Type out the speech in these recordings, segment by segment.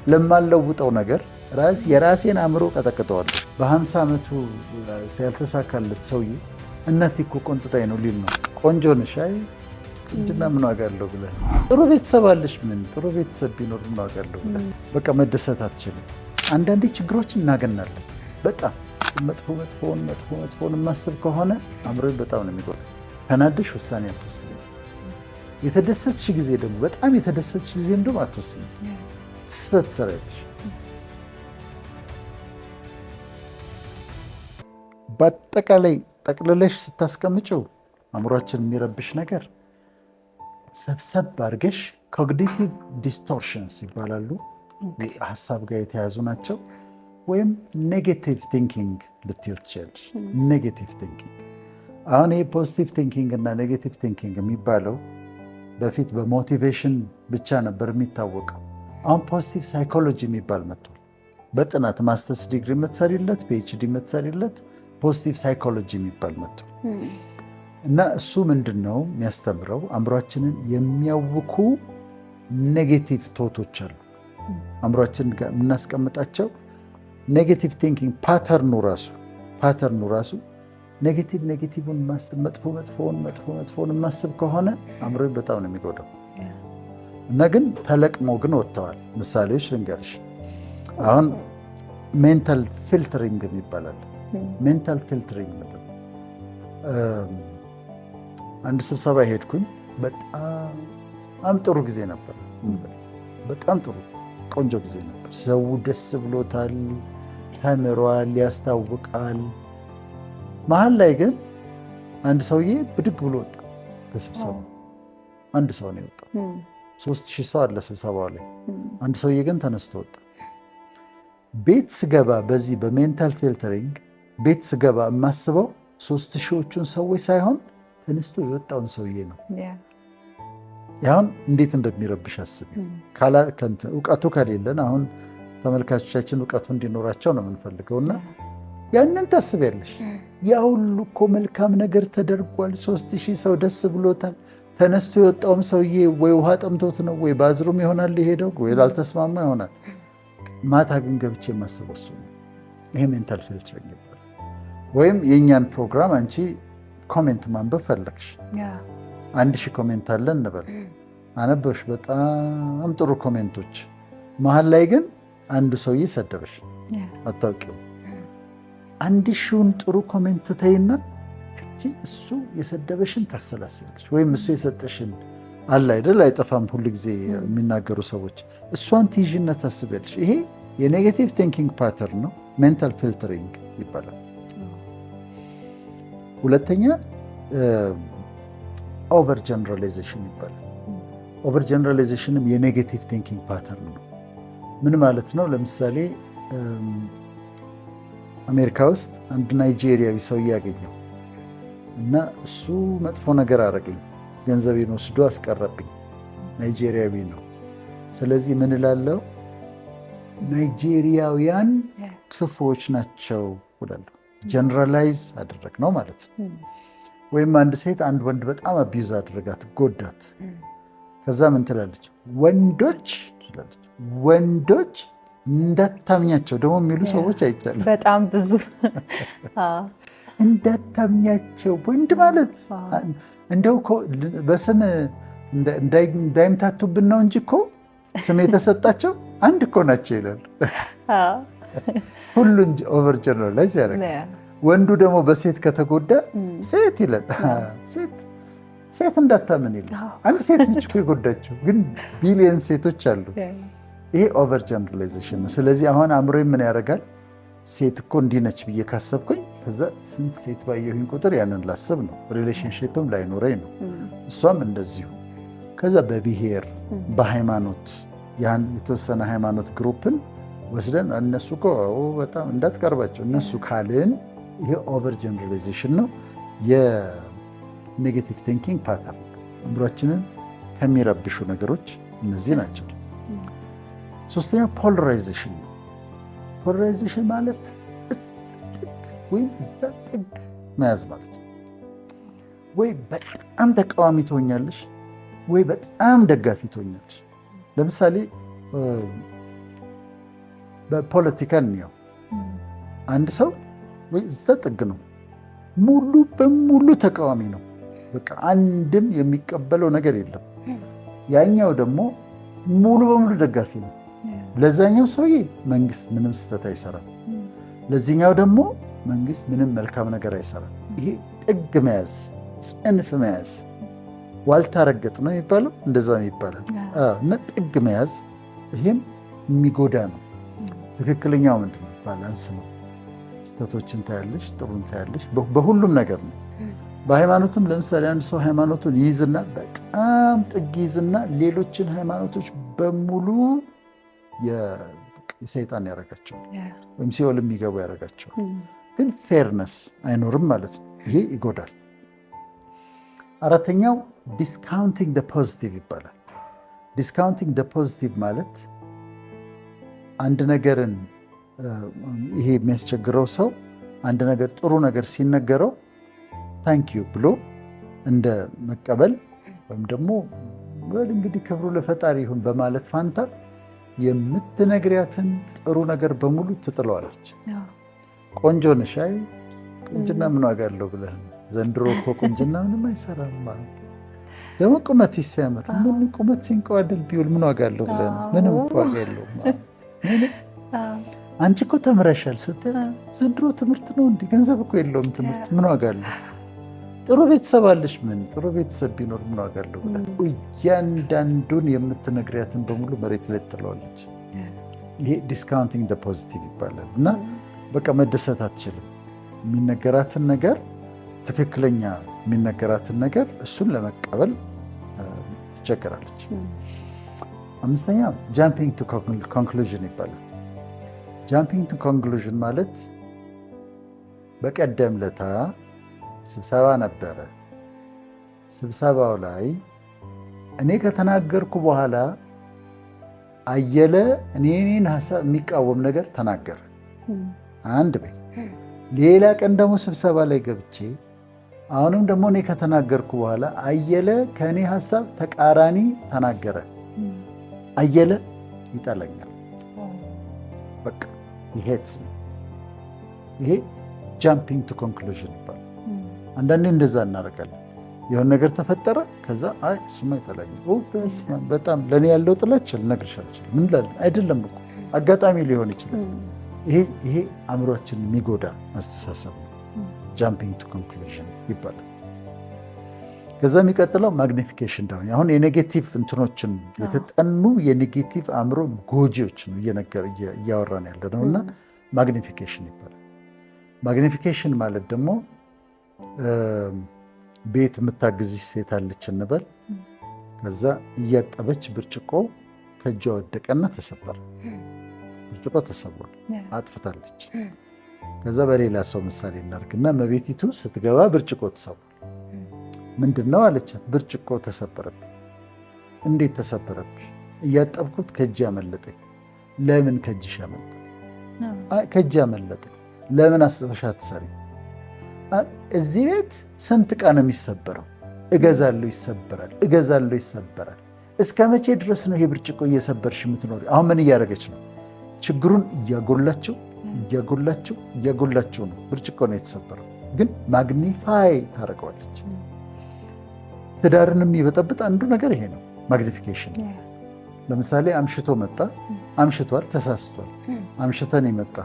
ለማለውጠው ነገር የራሴን አእምሮ ቀጠቅጠዋለሁ። በ50 ዓመቱ ያልተሳካለት ሰውዬ እናቴ እኮ ቆንጥጣኝ ነው ሊል ነው። ቆንጆ ነሽ፣ አይ ቁንጅና ምን ዋጋ አለው ብለህ ጥሩ ቤተሰብ አለሽ፣ ምን ጥሩ ቤተሰብ ቢኖር ምን ዋጋ አለው ብለህ በቃ መደሰት አትችልም። አንዳንዴ ችግሮችን እናገናለን። በጣም መጥፎን የማስብ ከሆነ አእምሮዬን በጣም ነው የሚጎዳ። ተናደሽ ውሳኔ አትወስኝ። የተደሰትሽ ጊዜ ደግሞ በጣም የተደሰትሽ ጊዜም ደግሞ አትወስኝ። ስህተት ትሰሪያለሽ። በአጠቃላይ ጠቅልለሽ ስታስቀምጪው አእምሯችን የሚረብሽ ነገር ሰብሰብ አድርገሽ ኮግኒቲቭ ዲስቶርሽንስ ይባላሉ። ሀሳብ ጋር የተያዙ ናቸው። ወይም ኔጌቲቭ ቲንኪንግ ልትይው ትችላለሽ። ኔጌቲቭ ቲንኪንግ አሁን ይሄ ፖዚቲቭ ቲንኪንግ እና ኔጌቲቭ ቲንኪንግ የሚባለው በፊት በሞቲቬሽን ብቻ ነበር የሚታወቀው። አሁን ፖዚቲቭ ሳይኮሎጂ የሚባል መጥቷል። በጥናት ማስተርስ ዲግሪ የምትሰሪለት ፒኤችዲ የምትሰሪለት ፖዚቲቭ ሳይኮሎጂ የሚባል መጥቷል። እና እሱ ምንድን ነው የሚያስተምረው? አእምሯችንን የሚያውኩ ኔጌቲቭ ቶቶች አሉ። አእምሯችን ጋር የምናስቀምጣቸው ኔጌቲቭ ቲንኪንግ ፓተርኑ ራሱ ኔጌቲቭን ማስብ መጥፎውን ማስብ ከሆነ አእምሮን በጣም ነው የሚጎዳው። እና ግን ተለቅመው ግን ወጥተዋል። ምሳሌዎች ልንገርሽ። አሁን ሜንታል ፊልተሪንግ ይባላል። ሜንታል ፊልተሪንግ አንድ ስብሰባ ሄድኩኝ። በጣም ጥሩ ጊዜ ነበር። በጣም ጥሩ ቆንጆ ጊዜ ነበር። ሰው ደስ ብሎታል፣ ተምሯል፣ ያስታውቃል። መሀል ላይ ግን አንድ ሰውዬ ብድግ ብሎ ወጣ ከስብሰባ። አንድ ሰው ነው የወጣው። 3000 ሰው አለ ስብሰባው ላይ። አንድ ሰውዬ ግን ተነስቶ ወጣ። ቤት ስገባ በዚህ በሜንታል ፊልተሪንግ ቤት ስገባ የማስበው 3000ዎቹን ሰዎች ሳይሆን ተነስቶ የወጣውን ሰውዬ ነው። ያሁን እንዴት እንደሚረብሽ አስቢ። እውቀቱ ከሌለን አሁን ተመልካቾቻችን እውቀቱ እንዲኖራቸው ነው የምንፈልገው እና ያንን ታስቢያለሽ። ያ ሁሉ እኮ መልካም ነገር ተደርጓል። 3000 ሰው ደስ ብሎታል። ተነስቶ የወጣውም ሰውዬ ወይ ውሃ ጠምቶት ነው ወይ ባዝሩም ይሆናል የሄደው ወይ ላልተስማማ ይሆናል። ማታ ግን ገብቼ የማስበው እሱ ነው። ይሄ ሜንታል ፊልተሪንግ ይባላል። ወይም የእኛን ፕሮግራም አንቺ ኮሜንት ማንበብ ፈለግሽ፣ 1000 ኮሜንት አለ እንበል። አነበብሽ፣ በጣም ጥሩ ኮሜንቶች። መሀል ላይ ግን አንዱ ሰውዬ ሰደበሽ፣ አታውቂው። 1000ውን ጥሩ ኮሜንት ተይና እሱ የሰደበሽን ታሰላስያለሽ። ወይም እሱ የሰጠሽን አለ አይደል፣ አይጠፋም ሁሉ ጊዜ የሚናገሩ ሰዎች፣ እሷን ትይዥና ታስቢያለሽ። ይሄ የኔጌቲቭ ቲንኪንግ ፓተርን ነው። ሜንታል ፊልተሪንግ ይባላል። ሁለተኛ ኦቨር ጀነራላይዜሽን ይባላል። ኦቨር ጀነራላይዜሽንም የኔጌቲቭ ቲንኪንግ ፓተርን ነው። ምን ማለት ነው? ለምሳሌ አሜሪካ ውስጥ አንድ ናይጄሪያዊ ሰው ያገኘው እና እሱ መጥፎ ነገር አረገኝ፣ ገንዘቤን ወስዶ አስቀረብኝ። ናይጄሪያዊ ነው። ስለዚህ ምን እላለሁ? ናይጄሪያውያን ክፉዎች ናቸው እላለሁ። ጀነራላይዝ አደረግ ነው ማለት ነው። ወይም አንድ ሴት አንድ ወንድ በጣም አቢዩዝ አደረጋት፣ ጎዳት። ከዛ ምን ትላለች? ወንዶች እንዳታምኛቸው ደግሞ የሚሉ ሰዎች አይቻልም። በጣም ብዙ እንዳታምኛቸው። ወንድ ማለት እንደው በስም እንዳይምታቱብን ነው እንጂ እኮ ስም የተሰጣቸው አንድ እኮ ናቸው ይላል። ሁሉን ኦቨር ጀነራላይዝ ያደርጋል። ወንዱ ደግሞ በሴት ከተጎዳ ሴት ይላል። ሴት እንዳታምን ይላል። አንድ ሴት ነች እኮ የጎዳቸው፣ ግን ቢሊየን ሴቶች አሉ። ይሄ ኦቨር ጀነራላይዜሽን ነው። ስለዚህ አሁን አእምሮዬ ምን ያደርጋል? ሴት እኮ እንዲህ ነች ብዬ ካሰብኩኝ ከዛ ስንት ሴት ባየሁኝ ቁጥር ያንን ላስብ ነው። ሪሌሽንሽፕም ላይኖረኝ ነው። እሷም እንደዚሁ። ከዛ በብሔር በሃይማኖት የተወሰነ ሃይማኖት ግሩፕን ወስደን እነሱ እኮ በጣም እንዳትቀርባቸው እነሱ ካልን ይሄ ኦቨር ጀነራላይዜሽን ነው። የኔጌቲቭ ቲንኪንግ ፓተርን አእምሯችንን ከሚረብሹ ነገሮች እነዚህ ናቸው። ሶስተኛ ፖላራይዜሽን ነው። ፖላራይዜሽን ማለት ወይም እዛ ጥግ መያዝ ማለት ነው። ወይ በጣም ተቃዋሚ ትሆኛለሽ ወይ በጣም ደጋፊ ትሆኛለሽ። ለምሳሌ በፖለቲካ እንየው። አንድ ሰው ወይ እዛ ጥግ ነው፣ ሙሉ በሙሉ ተቃዋሚ ነው። በቃ አንድም የሚቀበለው ነገር የለም። ያኛው ደግሞ ሙሉ በሙሉ ደጋፊ ነው። ለዛኛው ሰውዬ መንግስት ምንም ስህተት አይሰራም፣ ለዚህኛው ደግሞ መንግስት ምንም መልካም ነገር አይሰራም። ይሄ ጥግ መያዝ፣ ጽንፍ መያዝ፣ ዋልታ ረገጥ ነው የሚባለው፣ እንደዛ ይባላል። እና ጥግ መያዝ ይሄም የሚጎዳ ነው። ትክክለኛው ምንድን ነው? ባላንስ ነው። ስህተቶችን ታያለሽ፣ ጥሩን ታያለሽ። በሁሉም ነገር ነው። በሃይማኖትም ለምሳሌ አንድ ሰው ሃይማኖቱን ይይዝና በጣም ጥግ ይይዝና ሌሎችን ሃይማኖቶች በሙሉ የሰይጣን ያደርጋቸዋል ወይም ሲኦል የሚገቡ ያደርጋቸዋል። ግን ፌርነስ አይኖርም ማለት ነው። ይሄ ይጎዳል። አራተኛው ዲስካውንቲንግ ደ ፖዚቲቭ ይባላል። ዲስካውንቲንግ ደ ፖዚቲቭ ማለት አንድ ነገርን ይሄ የሚያስቸግረው ሰው አንድ ነገር ጥሩ ነገር ሲነገረው ታንኪዩ ብሎ እንደ መቀበል ወይም ደግሞ እንግዲህ ክብሩ ለፈጣሪ ይሁን በማለት ፋንታ የምትነግሪያትን ጥሩ ነገር በሙሉ ትጥለዋለች። ቆንጆ ነሽ፣ አይ ቁንጅና ምን ዋጋ አለው ብለህ ዘንድሮ እኮ ቁንጅና ምንም አይሰራም ማለት ደግሞ ቁመት ሲያምር ምን ቁመት ሲንቀዋደል ቢውል ምን ዋጋ አለው ብለህ ምንም ዋጋ የለውም። አንቺ እኮ ተምረሻል ስትል ዘንድሮ ትምህርት ነው እንዲህ ገንዘብ እኮ የለውም ትምህርት ምን ዋጋ አለው። ጥሩ ቤተሰብ አለሽ፣ ምን ጥሩ ቤተሰብ ቢኖር ምን ዋጋ አለው ብለህ እያንዳንዱን የምትነግሪያትን በሙሉ መሬት ላይ ትጥለዋለች። ይሄ ዲስካውንቲንግ ደ ፖዚቲቭ ይባላል። እና በቃ መደሰት አትችልም። የሚነገራትን ነገር ትክክለኛ የሚነገራትን ነገር እሱን ለመቀበል ትቸገራለች። አምስተኛ ጃምፒንግ ቱ ኮንክሉዥን ይባላል። ጃምፒንግ ቱ ኮንክሉዥን ማለት በቀደም ለታ ስብሰባ ነበረ። ስብሰባው ላይ እኔ ከተናገርኩ በኋላ አየለ እኔን ሀሳብ የሚቃወም ነገር ተናገረ። አንድ በይ። ሌላ ቀን ደግሞ ስብሰባ ላይ ገብቼ አሁንም ደግሞ እኔ ከተናገርኩ በኋላ አየለ ከእኔ ሀሳብ ተቃራኒ ተናገረ። አየለ ይጠላኛል። በቃ ይሄትስ ይሄ ጃምፒንግ ቱ ኮንክሉዥን ይባላል። አንዳንዴ እንደዛ እናደርጋለን። የሆነ ነገር ተፈጠረ፣ ከዛ አይ እሱማ ይጠላኛል፣ በጣም ለእኔ ያለው ጥላቻ ልነግርሽ አልችልም ምን ላለን አይደለም እኮ አጋጣሚ ሊሆን ይችላል። ይሄ አእምሯችን የሚጎዳ አስተሳሰብ ነው። ጃምፒንግ ቱ ኮንክሉዥን ይባላል። ከዛ የሚቀጥለው ማግኒፊኬሽን ዳውን። አሁን የኔጌቲቭ እንትኖችን የተጠኑ የኔጌቲቭ አእምሮ ጎጂዎች ነው እያወራን ያለ ነው እና ማግኒፊኬሽን ይባላል። ማግኒፊኬሽን ማለት ደግሞ ቤት የምታግዝሽ ሴት አለች እንበል። ከዛ እያጠበች ብርጭቆ ከእጇ ወደቀና ተሰበረ። ብርጭቆ ተሰብሯል፣ አጥፍታለች። ከዛ በሌላ ሰው ምሳሌ እናድርግና መቤቲቱ ስትገባ ብርጭቆ ተሰብሯል። ምንድን ነው አለቻት። ብርጭቆ ተሰበረብኝ። እንዴት ተሰበረብሽ? እያጠብኩት ከእጅ ያመለጠኝ። ለምን ከእጅሽ ያመለጠ? ከእጅ ያመለጠኝ። ለምን አስበሻ ትሰሪ? እዚህ ቤት ስንት ዕቃ ነው የሚሰበረው? እገዛለሁ፣ ይሰበራል፣ እገዛለሁ፣ ይሰበራል። እስከ መቼ ድረስ ነው ይሄ ብርጭቆ እየሰበርሽ የምትኖሪ? አሁን ምን እያደረገች ነው? ችግሩን እያጎላቸው ነው። ብርጭቆ ነው የተሰበረው፣ ግን ማግኒፋይ ታደርገዋለች። ትዳርን የሚበጠብጥ አንዱ ነገር ይሄ ነው፣ ማግኒፊኬሽን። ለምሳሌ አምሽቶ መጣ፣ አምሽቷል፣ ተሳስቷል። አምሽተን የመጣ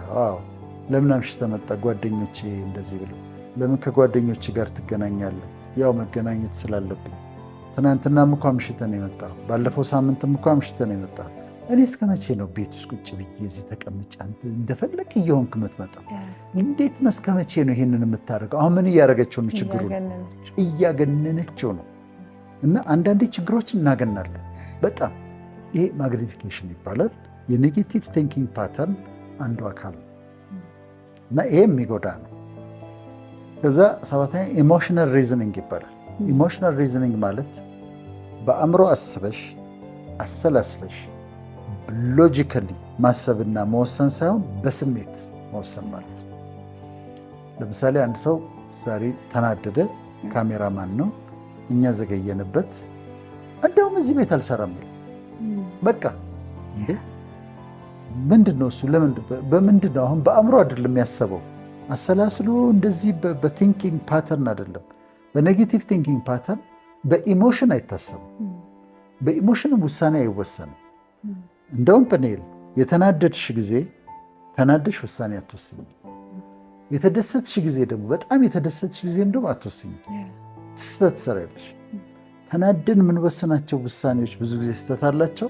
ለምን አምሽተ መጣ? ጓደኞቼ እንደዚህ ብለው። ለምን ከጓደኞች ጋር ትገናኛለህ? ያው መገናኘት ስላለብኝ። ትናንትናም እኮ አምሽተን የመጣ፣ ባለፈው ሳምንትም እኮ አምሽተን የመጣ። እኔ እስከ መቼ ነው ቤት ውስጥ ቁጭ ብዬ እዚህ ተቀምጬ አንተ እንደፈለግ እየሆንክ የምትመጣው? እንዴት ነው እስከ መቼ ነው ይሄንን የምታደርገው? አሁን ምን እያደረገችው ነው? ችግሩን እያገነነችው ነው። እና አንዳንዴ ችግሮችን እናገናለን በጣም። ይሄ ማግኒፊኬሽን ይባላል። የኔጌቲቭ ቲንኪንግ ፓተርን አንዱ አካል ነው እና ይሄ የሚጎዳ ነው። ከዛ ሰባተኛ ኢሞሽናል ሪዝኒንግ ይባላል። ኢሞሽናል ሪዝኒንግ ማለት በአእምሮ አስበሽ አሰላስለሽ ሎጂካሊ ማሰብና መወሰን ሳይሆን በስሜት መወሰን ማለት ነው። ለምሳሌ አንድ ሰው ዛሬ ተናደደ፣ ካሜራማን ነው፣ እኛ ዘገየንበት፣ እንደውም እዚህ ቤት አልሰራም ይላል። በቃ እንዴ ምንድን ነው እሱ? በምንድን ነው? አሁን በአእምሮ አይደለም ያሰበው፣ አሰላስሎ እንደዚህ በቲንኪንግ ፓተርን አይደለም፣ በኔጌቲቭ ቲንኪንግ ፓተርን። በኢሞሽን አይታሰብም፣ በኢሞሽንም ውሳኔ አይወሰንም። እንደውም ጵኒኤል የተናደድሽ ጊዜ ተናደሽ ውሳኔ አትወስኝ፣ የተደሰትሽ ጊዜ ደግሞ በጣም የተደሰትሽ ጊዜም ደግሞ አትወስኝ፣ ስህተት ትሰሪያለሽ። ተናደን የምንወስናቸው ውሳኔዎች ብዙ ጊዜ ስህተት አላቸው።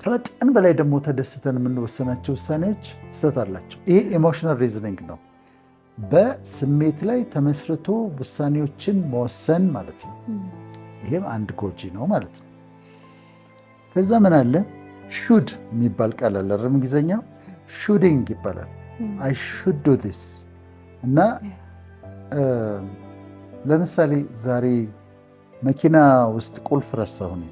ከመጠን በላይ ደግሞ ተደስተን የምንወስናቸው ውሳኔዎች ስህተት አላቸው። ይሄ ኢሞሽናል ሪዝኒንግ ነው። በስሜት ላይ ተመስርቶ ውሳኔዎችን መወሰን ማለት ነው። ይሄም አንድ ጎጂ ነው ማለት ነው። ከዛ ምን አለ? ሹድ የሚባል ቃል አለ። እንግሊዝኛ ሹዲንግ ይባላል። አይ ሹድ ዱ ዲስ እና ለምሳሌ ዛሬ መኪና ውስጥ ቁልፍ ረሳሁኝ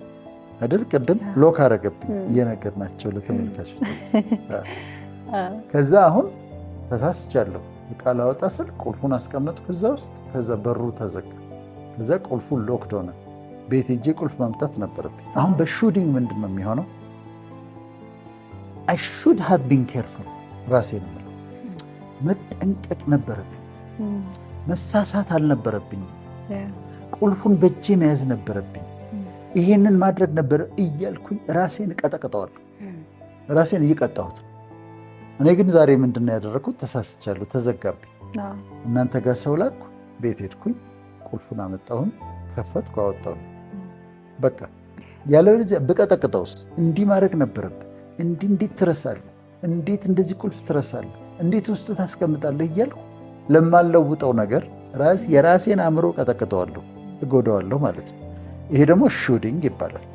አይደል? ቅድም ሎክ አረገብኝ እየነገርናቸው ለተመልካቾች። ከዛ አሁን ተሳስቻለሁ፣ ዕቃ ላወጣ ስል ቁልፉን አስቀመጥኩ እዛ ውስጥ። ከዛ በሩ ተዘጋ። ከዛ ቁልፉን ሎክድ ሆነ። ቤት ሄጄ ቁልፍ ማምጣት ነበረብኝ። አሁን በሹዲንግ ምንድን ነው የሚሆነው? አይ ሹድ ሃቭ ቢን ኬርፉል። ራሴን የምለው መጠንቀቅ ነበረብኝ፣ መሳሳት አልነበረብኝም። ቁልፉን በእጄ መያዝ ነበረብኝ፣ ይሄንን ማድረግ ነበር እያልኩኝ ራሴን እቀጠቅጠዋለሁ። ራሴን እየቀጣሁት። እኔ ግን ዛሬ ምንድን ነው ያደረግኩት? ተሳስቻለሁ፣ ተዘጋብኝ። እናንተ ጋር ሰው ላኩ፣ ቤት ሄድኩኝ፣ ቁልፉን አመጣሁን፣ ከፈትኩ፣ አወጣሁ። በቃ ያለበለዚያ ብቀጠቅጠውስ? እንዲህ ማድረግ ነበረብኝ። እንዴት ትረሳለህ? እንዴት እንደዚህ ቁልፍ ትረሳለህ? እንዴት ውስጡ ታስቀምጣለህ? እያልኩ ለማለውጠው ነገር የራሴን አእምሮ ቀጠቅጠዋለሁ፣ እጎዳዋለሁ ማለት ነው። ይሄ ደግሞ ሹዲንግ ይባላል።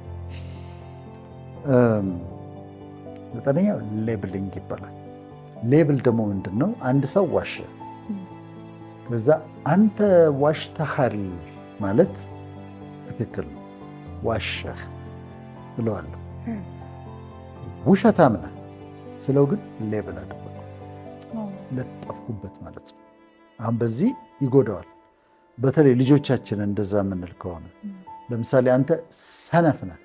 ዘጠነኛው ሌብሊንግ ይባላል። ሌብል ደግሞ ምንድን ነው? አንድ ሰው ዋሸ፣ ከዛ አንተ ዋሽተሃል ማለት ትክክል ነው፣ ዋሸህ ብለዋለሁ። ውሸታም ነህ ስለው ግን ሌብል አደረኩት፣ ለጠፍኩበት ማለት ነው። አሁን በዚህ ይጎዳዋል። በተለይ ልጆቻችንን እንደዛ የምንል ከሆነ ለምሳሌ አንተ ሰነፍ ነህ፣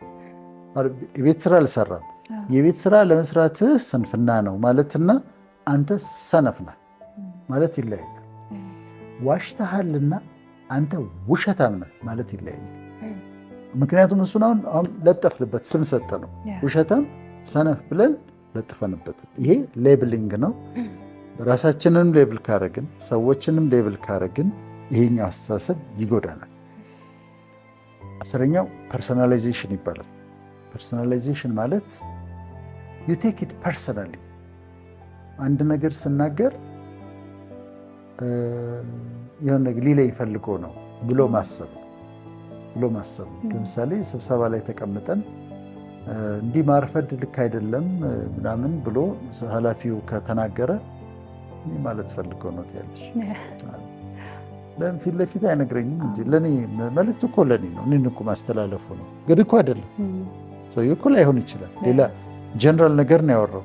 የቤት ስራ አልሰራም፣ የቤት ስራ ለመስራትህ ስንፍና ነው ማለትና አንተ ሰነፍ ነህ ማለት ይለያያል። ዋሽተሃልና አንተ ውሸታም ነህ ማለት ይለያያል። ምክንያቱም እሱን አሁን ለጠፍንበት ስም ሰጠ ነው። ውሸታም ሰነፍ ብለን ለጥፈንበት። ይሄ ሌብሊንግ ነው። ራሳችንንም ሌብል ካረግን፣ ሰዎችንም ሌብል ካረግን ይሄኛው አስተሳሰብ ይጎዳናል። አስረኛው ፐርሶናላይዜሽን ይባላል። ፐርሶናላይዜሽን ማለት ዩ ቴክ ኢት ፐርሰናሊ። አንድ ነገር ስናገር የሆነ ነገር ሊለኝ ፈልጎ ነው ብሎ ማሰብ። ለምሳሌ ስብሰባ ላይ ተቀምጠን እንዲህ ማርፈድ ልክ አይደለም ምናምን ብሎ ኃላፊው ከተናገረ እኔ ማለት ፈልገው ነው ትያለሽ። ለምን ፊት ለፊት አይነግረኝም እንዴ? ለኔ መልእክቱ እኮ ለኔ ነው፣ እኔን እኮ ማስተላለፉ ነው። ግን እኮ አይደለም፣ ሰውዬው እኮ ላይሆን ይችላል። ሌላ ጀነራል ነገር ነው ያወራው፣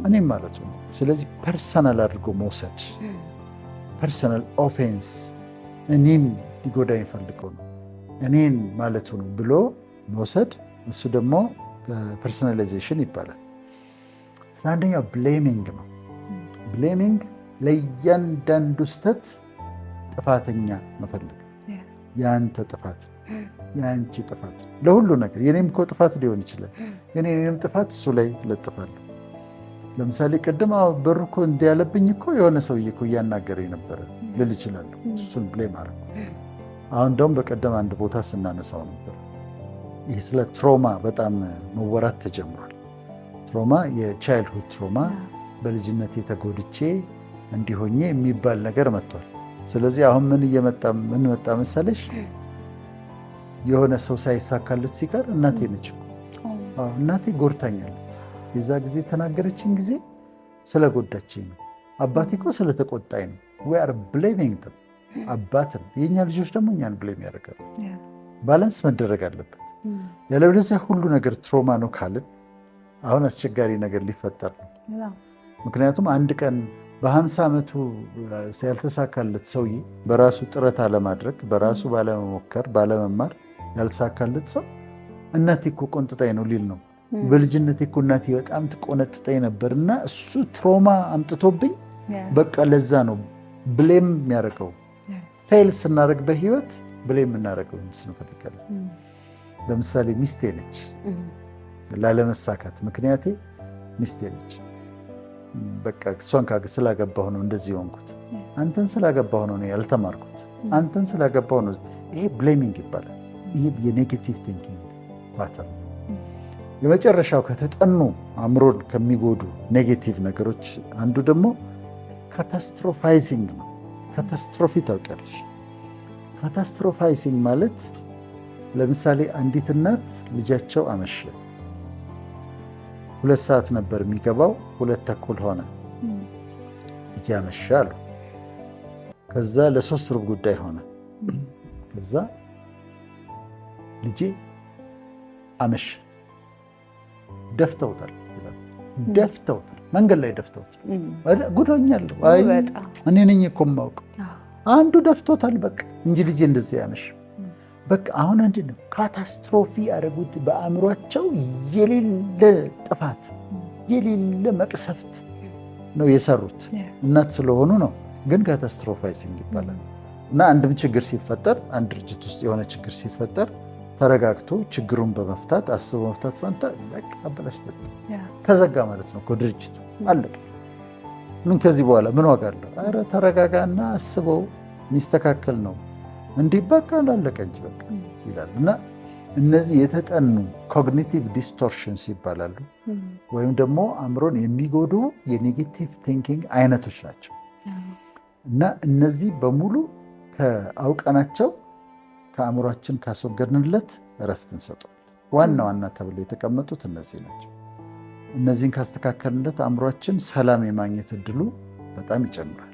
እኔም ማለቱ ነው። ስለዚህ ፐርሰናል አድርጎ መውሰድ፣ ፐርሰናል ኦፌንስ፣ እኔን ሊጎዳኝ ፈልገው ነው፣ እኔን ማለቱ ነው ብሎ መውሰድ፣ እሱ ደግሞ ፐርሶናላይዜሽን ይባላል። አንደኛው ብሌሚንግ ነው። ብሌሚንግ ለእያንዳንዱ ስህተት ጥፋተኛ መፈለግ። የአንተ ጥፋት፣ የአንቺ ጥፋት፣ ለሁሉ ነገር የኔም እኮ ጥፋት ሊሆን ይችላል፣ ግን የኔም ጥፋት እሱ ላይ ለጥፋለሁ። ለምሳሌ ቅድም በሩ እኮ እንዲህ ያለብኝ እኮ የሆነ ሰውዬ እኮ እያናገረኝ ነበረ ልል ይችላለሁ። እሱን ብሌም አድርጎ አሁን ደግሞ በቀደም አንድ ቦታ ስናነሳው ነበር። ይህ ስለ ትሮማ በጣም መወራት ተጀምሯል። ትሮማ የቻይልድሁድ ትሮማ፣ በልጅነት የተጎድቼ እንዲሆኜ የሚባል ነገር መጥቷል። ስለዚህ አሁን ምን መጣ መሰለሽ? የሆነ ሰው ሳይሳካለት ሲቀር እናቴ ነች፣ እናቴ ጎድታኛለች። የዛ ጊዜ የተናገረችን ጊዜ ስለጎዳችኝ ነው። አባቴ እኮ ስለተቆጣኝ ነው። we are blaming them። አባትን የእኛ ልጆች ደግሞ እኛን ብሌም ያደርጋሉ። ባላንስ መደረግ አለበት። ያለበለዚያ ሁሉ ነገር ትሮማ ነው ካልን አሁን አስቸጋሪ ነገር ሊፈጠር ነው። ምክንያቱም አንድ ቀን በ50 ዓመቱ ያልተሳካለት ሰውዬ በራሱ ጥረት አለማድረግ፣ በራሱ ባለመሞከር፣ ባለመማር ያልተሳካለት ሰው እናቴ እኮ ቆንጥጣኝ ነው ሊል ነው። በልጅነቴ እኮ እናቴ በጣም ትቆነጥጠኝ ነበርና እሱ ትሮማ አምጥቶብኝ በቃ ለዛ ነው ብሌም የሚያደርገው። ፌል ስናደርግ በህይወት ብሌም የምናደርገው ስንፈልጋለን። ለምሳሌ ሚስቴ ነች፣ ላለመሳካት ምክንያቴ ሚስቴ ነች። በቃ እሷን ስላገባሁ ነው እንደዚህ ሆንኩት፣ አንተን ስላገባሁ ነው ያልተማርኩት፣ አንተን ስላገባሁ ነው። ይሄ ብሌሚንግ ይባላል። ይሄ የኔጌቲቭ ቲንኪንግ ፓተርን። የመጨረሻው ከተጠኑ አእምሮን ከሚጎዱ ኔጌቲቭ ነገሮች አንዱ ደግሞ ካታስትሮፋይዚንግ ነው። ካታስትሮፊ ታውቂያለሽ? ካታስትሮፋይዚንግ ማለት ለምሳሌ አንዲት እናት ልጃቸው አመሸ፣ 2 ሰዓት ነበር የሚገባው፣ 2:15 ሆነ፣ ልጄ አመሸ አሉ። ከዛ ለ3 ሩብ ጉዳይ ሆነ። ከዛ ልጄ አመሸ፣ ደፍተውታል፣ መንገድ ላይ ደፍተውታል። ጉዶኛለሁ፣ እኔ ነኝ እኮ የማውቀው፣ አንዱ ደፍቶታል በቃ እንጂ ልጄ እንደዚህ ያመሽ። በቃ አሁን አንድ ነው ካታስትሮፊ ያደረጉት በአእምሯቸው የሌለ ጥፋት የሌለ መቅሰፍት ነው የሰሩት። እናት ስለሆኑ ነው፣ ግን ካታስትሮፋይዚንግ ይባላል። እና አንድም ችግር ሲፈጠር፣ አንድ ድርጅት ውስጥ የሆነ ችግር ሲፈጠር ተረጋግቶ ችግሩን በመፍታት አስቦ መፍታት ፈንታ በቃ አበላሽተት ተዘጋ ማለት ነው እኮ ድርጅቱ አለቀ። ምን ከዚህ በኋላ ምን ዋጋ አለው? ኧረ ተረጋጋና አስበው የሚስተካከል ነው እንዲህ በቃ አላለቀ እንጂ በቃ ይላል። እና እነዚህ የተጠኑ ኮግኒቲቭ ዲስቶርሽንስ ይባላሉ፣ ወይም ደግሞ አእምሮን የሚጎዱ የኔጌቲቭ ቲንኪንግ አይነቶች ናቸው። እና እነዚህ በሙሉ ከአውቀናቸው ከአእምሯችን ካስወገድንለት እረፍት እንሰጠዋል። ዋና ዋና ተብሎ የተቀመጡት እነዚህ ናቸው። እነዚህን ካስተካከልንለት አእምሯችን ሰላም የማግኘት እድሉ በጣም ይጨምራል።